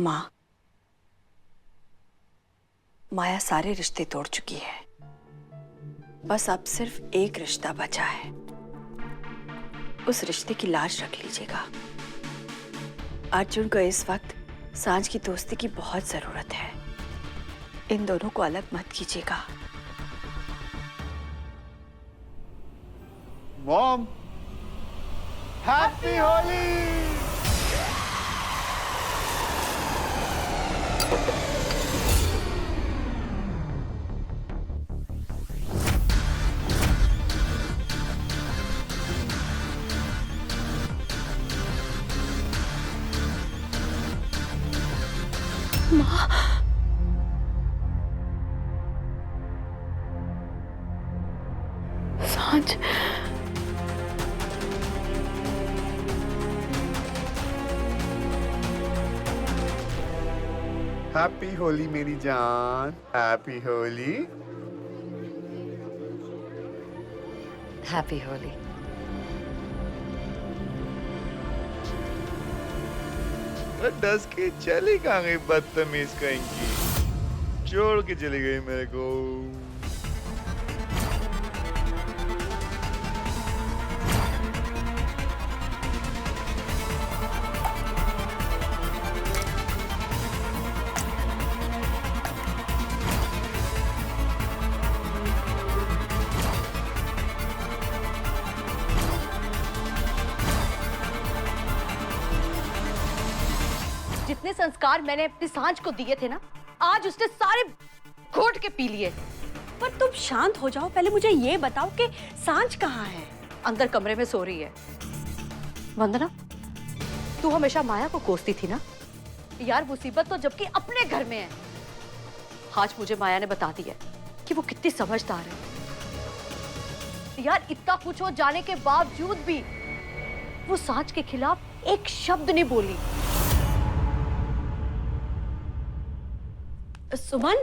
माँ, माया सारे रिश्ते तोड़ चुकी है। बस अब सिर्फ एक रिश्ता बचा है। उस रिश्ते की लाज रख लीजिएगा। अर्जुन को इस वक्त सांझ की दोस्ती की बहुत जरूरत है। इन दोनों को अलग मत कीजिएगा। Mom, happy Holi. सांझ, हैप्पी होली मेरी जान, हैप्पी होली। हैप्पी होली। डस के चली कहाँ गई बदतमीज कहीं, छोड़ के चली गई मेरे को। जितने संस्कार मैंने अपनी सांझ को दिए थे ना, आज उसने सारे घोट के पी लिए। पर तुम शांत हो जाओ। पहले मुझे ये बताओ कि सांझ कहाँ है? अंदर कमरे में सो रही है। वंदना, तू हमेशा माया को कोसती थी ना यार। मुसीबत तो जबकि अपने घर में है। आज मुझे माया ने बता दिया कि वो कितनी समझदार है यार। इतना कुछ हो जाने के बावजूद भी वो सांझ के खिलाफ एक शब्द नहीं बोली। सुमन,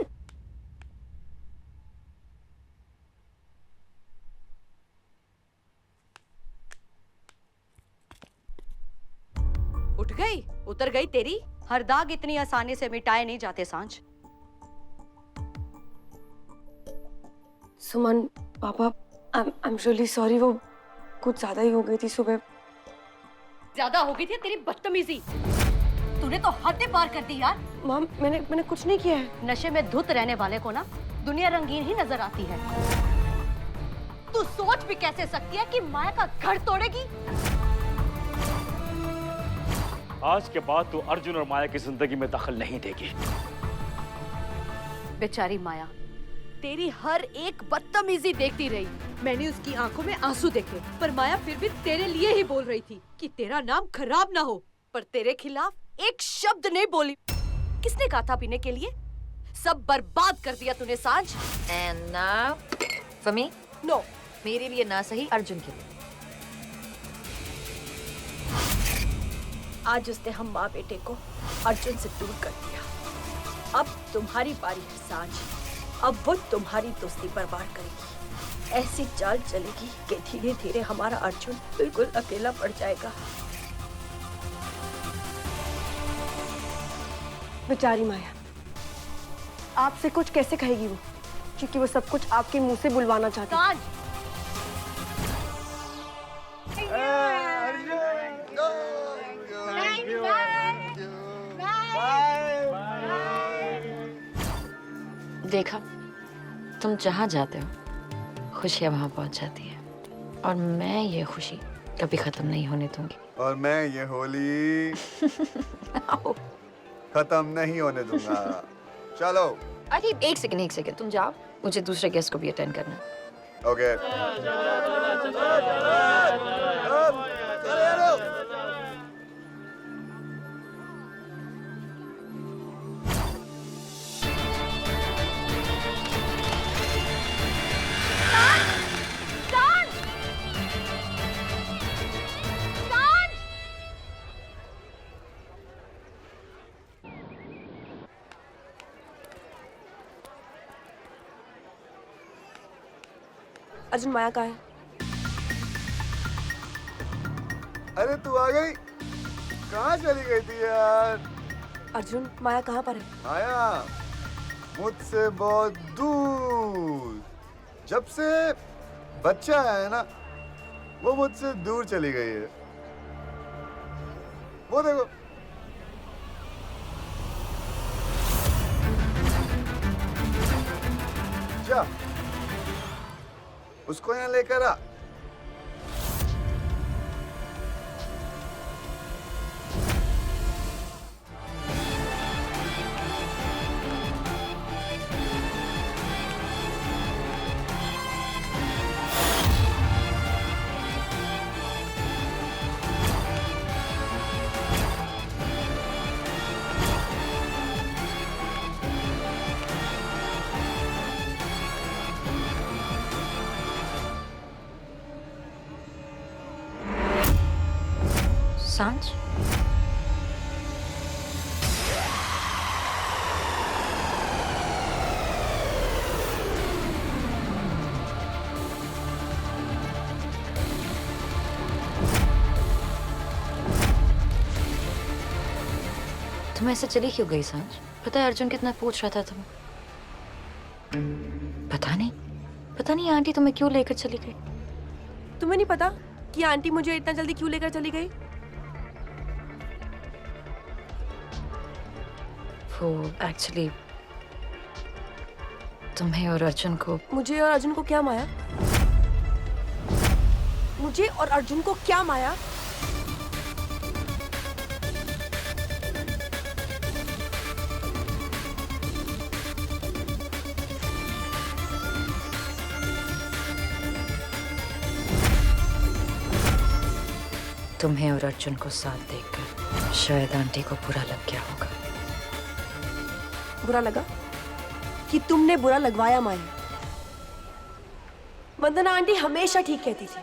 उठ गई, उतर गई तेरी। हर दाग इतनी आसानी से मिटाए नहीं जाते सांझ। सुमन, पापा, आई एम रियली सॉरी। वो कुछ ज्यादा ही हो गई थी सुबह। ज्यादा हो गई थी तेरी बदतमीजी। तूने तो हदें पार कर दी यार। मॉम, मैंने कुछ नहीं किया है। नशे में धुत रहने वाले को ना दुनिया रंगीन ही नजर आती है। तू सोच भी कैसे सकती है कि माया का घर तोड़ेगी? आज के बाद तू अर्जुन और माया की जिंदगी में दखल नहीं देगी। बेचारी माया तेरी हर एक बदतमीजी देखती रही। मैंने उसकी आंखों में आंसू देखे, पर माया फिर भी तेरे लिए ही बोल रही थी कि तेरा नाम खराब ना हो। पर तेरे खिलाफ एक शब्द नहीं बोली। किसने कहा था पीने के लिए? सब बर्बाद कर दिया तूने सांझ। And now for me? No, मेरे लिए ना सही, अर्जुन के लिए। आज उसने हम माँ बेटे को अर्जुन से दूर कर दिया। अब तुम्हारी बारी है सांझ। अब वो तुम्हारी दोस्ती बर्बाद करेगी। ऐसी चाल चलेगी कि धीरे धीरे हमारा अर्जुन बिल्कुल अकेला पड़ जाएगा। बेचारी माया, आपसे कुछ कैसे कहेगी वो? क्योंकि वो सब कुछ आपके मुंह से बुलवाना चाहती है। सांझ, देखा, तुम जहाँ जाते हो खुशियाँ वहाँ पहुँच जाती है। और मैं ये खुशी कभी खत्म नहीं होने दूंगी। और मैं ये होली खत्म नहीं होने दूंगा। चलो। अरे एक सेकंड, तुम जाओ, मुझे दूसरे गेस्ट को भी अटेंड करना है। ओके। अर्जुन, माया कहाँ है? अरे तू आ गई? कहाँ चली गई थी यार? अर्जुन, माया कहाँ पर है? माया मुझसे बहुत दूर। जब से बच्चा है ना, वो मुझसे दूर चली गई है। वो देखो। जा, उसको यहाँ लेकर आ। सांझ? तुम ऐसे चली क्यों गई सांझ? पता है अर्जुन कितना पूछ रहा था तुम्हें। पता नहीं आंटी तुम्हें क्यों लेकर चली गई। तुम्हें नहीं पता कि आंटी मुझे इतना जल्दी क्यों लेकर चली गई? वो एक्चुअली तुम्हें और अर्जुन को। मुझे और अर्जुन को क्या माया? मुझे और अर्जुन को क्या माया? तुम्हें और अर्जुन को साथ देखकर शायद आंटी को बुरा लग गया होगा। बुरा लगा? कि तुमने बुरा लगवाया माया? वंदना आंटी हमेशा ठीक कहती थी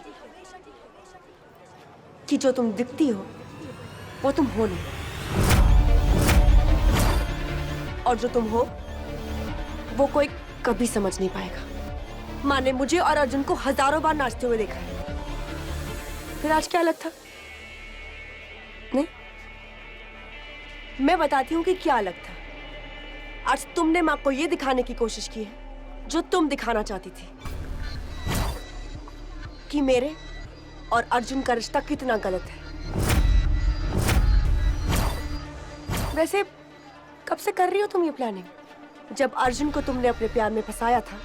कि जो तुम दिखती हो वो तुम हो नहीं, और जो तुम हो वो कोई कभी समझ नहीं पाएगा। माँ ने मुझे और अर्जुन को हजारों बार नाचते हुए देखा है, फिर आज क्या अलग था? नहीं, मैं बताती हूँ कि क्या अलग था। आज तुमने माँ को ये दिखाने की कोशिश की है जो तुम दिखाना चाहती थी, कि मेरे और अर्जुन का रिश्ता कितना गलत है। वैसे कब से कर रही हो तुम ये प्लानिंग? जब अर्जुन को तुमने अपने प्यार में फंसाया था,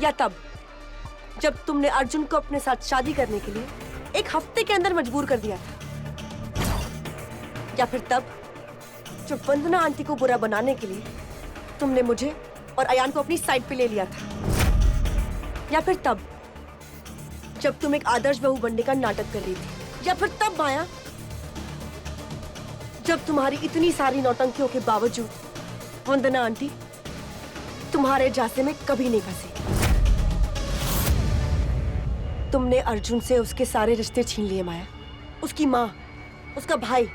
या तब जब तुमने अर्जुन को अपने साथ शादी करने के लिए एक हफ्ते के अंदर मजबूर कर दिया था, या फिर तब जब वंदना आंटी को बुरा बनाने के लिए तुमने मुझे और अयान को अपनी साइड पे ले लिया था, या फिर तब जब तुम एक आदर्श बहू बनने का नाटक कर रही थी, या फिर तब माया जब तुम्हारी इतनी सारी नौटंकियों के बावजूद वंदना आंटी तुम्हारे झांसे में कभी नहीं फंसी। तुमने अर्जुन से उसके सारे रिश्ते छीन लिए माया, उसकी माँ, उसका भाई,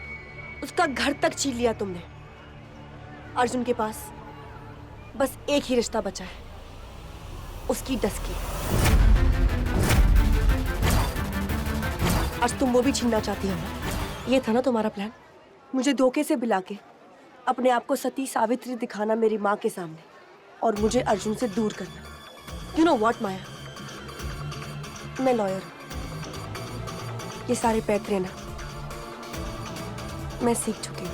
उसका घर तक छीन लिया तुमने। अर्जुन के पास बस एक ही रिश्ता बचा है, उसकी डस्की। आज तुम वो भी छीनना चाहती हो ना? ये था ना तुम्हारा प्लान? मुझे धोखे से बुला के अपने आप को सती सावित्री दिखाना मेरी माँ के सामने, और मुझे अर्जुन से दूर करना। यू नो व्हाट माया, मैं लॉयर, ये सारे पैतरे ना मैं सीख चुकी हूँ।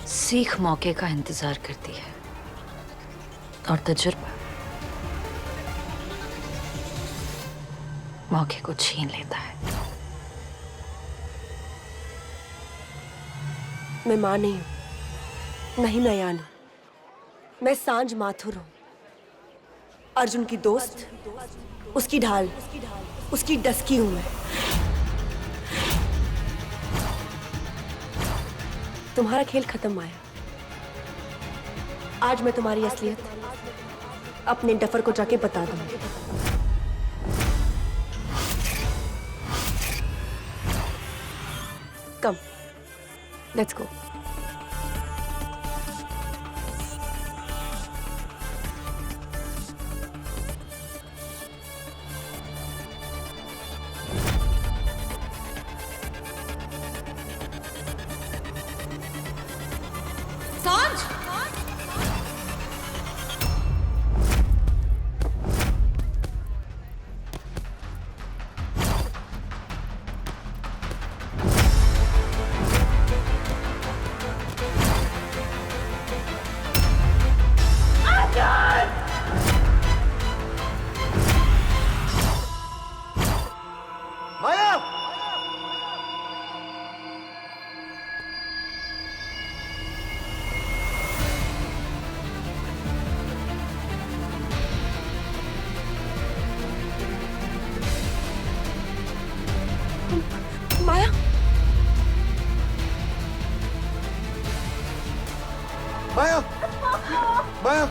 सीख मौके का इंतजार करती है, और तजुर्बा मौके को छीन लेता है। मैं माँ नहीं हूँ, नहीं मैं अयान हूँ, मैं सांझ माथुर हूँ, अर्जुन की दोस्त, उसकी ढाल, उसकी डस्की हूँ मैं। तुम्हारा खेल खत्म माया। आज मैं तुम्हारी असलियत अपने डफर को जाके बता दूंगी। Come, let's go. Maya! Maya, Maya! Maya!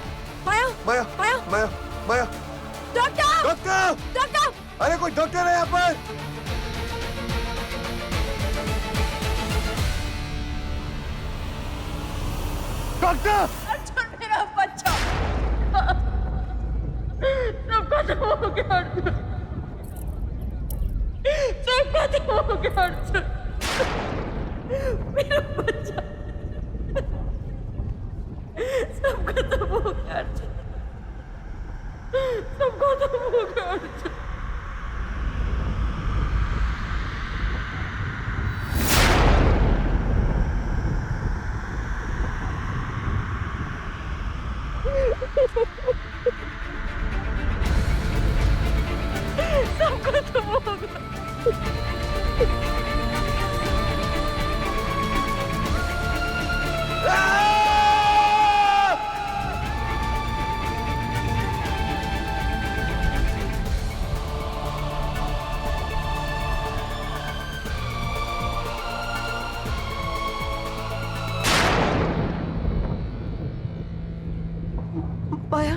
Maya, Maya! Maya! Maya! Maya! Doctor, doctor! Doctor! अरे कोई डॉक्टर है यहाँ पर? डॉक्टर! अर्जुन मेरा बच्चा सब खत्म हो गया अर्जुन, सब खत्म हो गया अर्जुन, मेरा बच्चा सब खत्म हो गया अर्जुन, सब खत्म हो गया अर्जुन। सब खत्म हो गया। माया,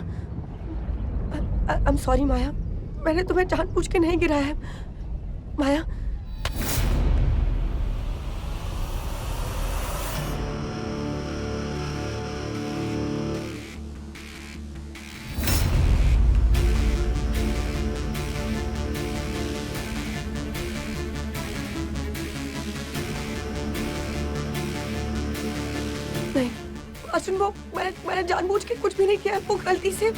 आई एम सॉरी माया, मैंने तुम्हें जानबूझ के नहीं गिराया है। माया, नहीं अर्जुन, वो मैंने जानबूझ के कुछ भी नहीं किया, वो गलती से।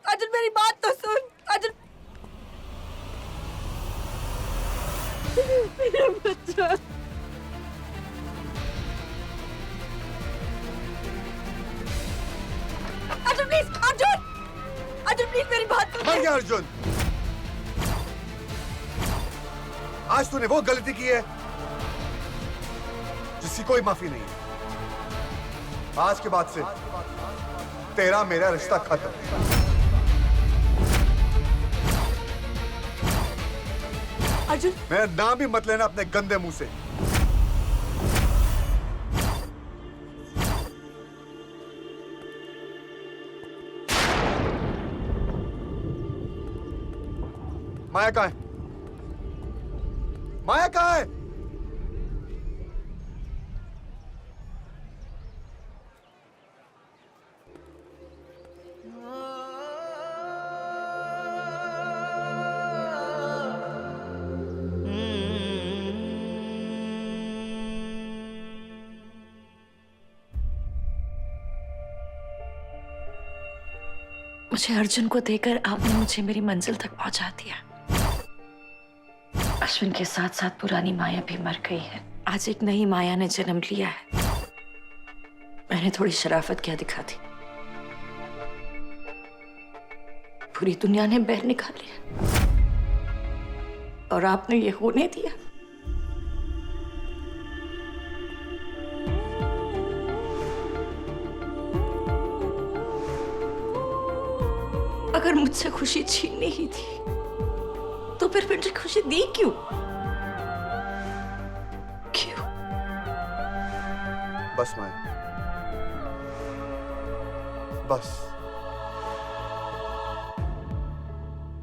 अर्जुन मेरी बात तो सुन। अर्जुन, मेरा बच्चा अर्जुन प्लीज, अर्जुन, अर्जुन प्लीज मेरी बात सुन। मर गया अर्जुन। आज तूने वो गलती की है जिसकी कोई माफी नहीं है। आज के बाद से तेरा मेरा रिश्ता खत्म। अर्जुन, मेरा नाम भी मत लेना अपने गंदे मुंह से। माया कहाँ है? माया कहाँ है? मुझे अर्जुन को देकर आपने मुझे मेरी मंजिल तक पहुंचा दिया। अश्विन के साथ साथ पुरानी माया भी मर गई है। आज एक नई माया ने जन्म लिया है। मैंने थोड़ी शराफत क्या दिखा दी, पूरी दुनिया ने बैर निकाल लिया और आपने ये होने दिया। अगर मुझसे खुशी छीननी ही थी तो फिर मुझे खुशी दी क्यों? क्यों? बस माया, बस।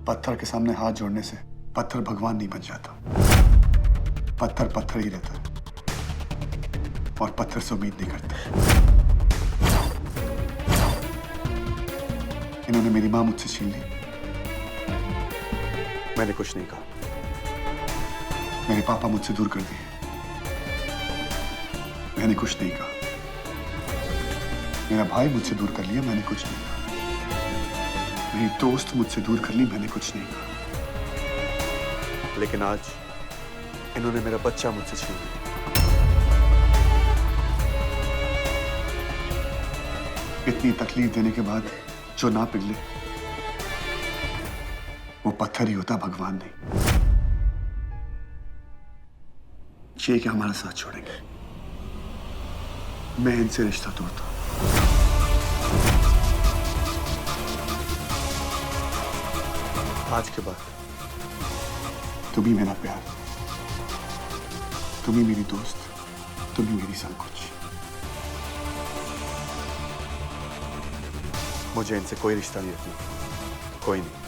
पत्थर के सामने हाथ जोड़ने से पत्थर भगवान नहीं बन जाता, पत्थर पत्थर ही रहता और पत्थर से उम्मीद नहीं करता। इन्होंने मेरी मां मुझसे छीन ली, मैंने कुछ नहीं कहा। मेरे पापा मुझसे दूर कर दिए, मैंने कुछ नहीं कहा। मेरा भाई मुझसे दूर कर लिया, मैंने कुछ नहीं कहा। मेरी दोस्त मुझसे दूर कर ली, मैंने कुछ नहीं कहा। लेकिन आज इन्होंने मेरा बच्चा मुझसे छीन लिया। इतनी तकलीफ देने के बाद जो ना पिघले वो पत्थर ही होता, भगवान नहीं। ये क्या हमारा साथ छोड़ेंगे? मैं इनसे रिश्ता तोड़ता हूं। आज के बाद तुम ही मेरा प्यार, तुम ही मेरी दोस्त, तुम ही मेरी सब कुछ। मुझे इनसे कोई रिश्ता नहीं रखना, कोई नहीं।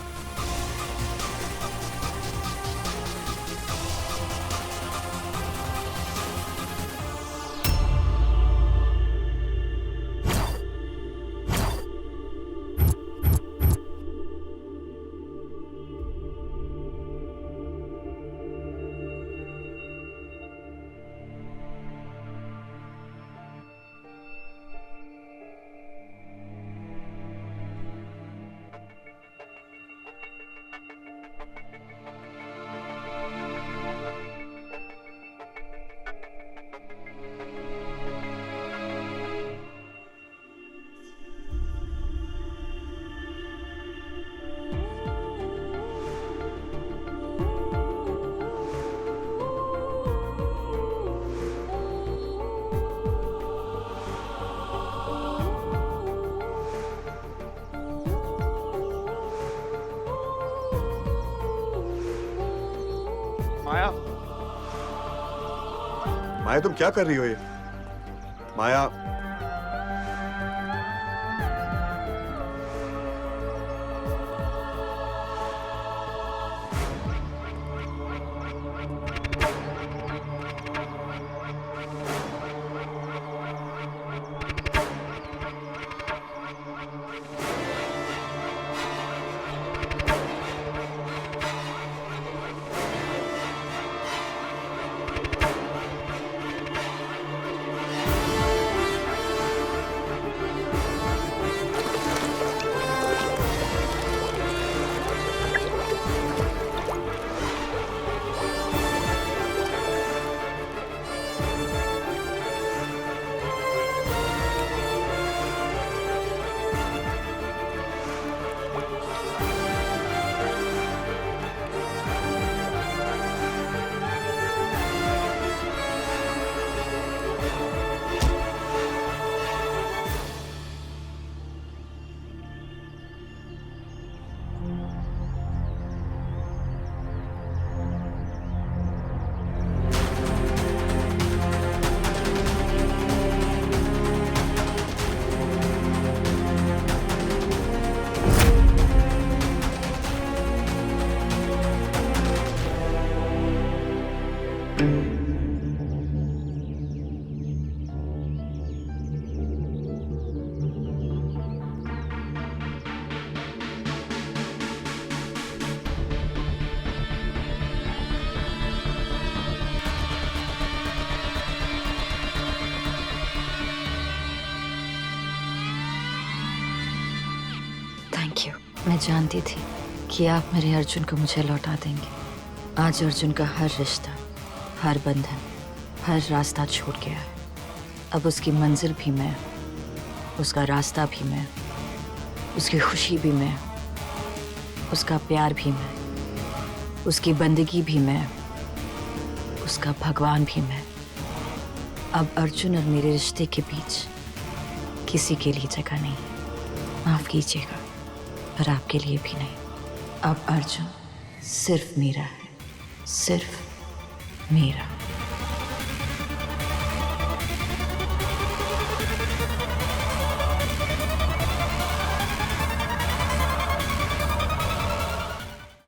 माया, माया तुम क्या कर रही हो ये? माया, थैंक यू। मैं जानती थी कि आप मेरे अर्जुन को मुझे लौटा देंगे। आज अर्जुन का हर रिश्ता, हर बंधन, हर रास्ता छूट गया है। अब उसकी मंजिल भी मैं, उसका रास्ता भी मैं, उसकी खुशी भी मैं, उसका प्यार भी मैं, उसकी बंदगी भी मैं, उसका भगवान भी मैं। अब अर्जुन और मेरे रिश्ते के बीच किसी के लिए जगह नहीं। माफ कीजिएगा, पर आपके लिए भी नहीं। अब अर्जुन सिर्फ मेरा है, सिर्फ मेरा।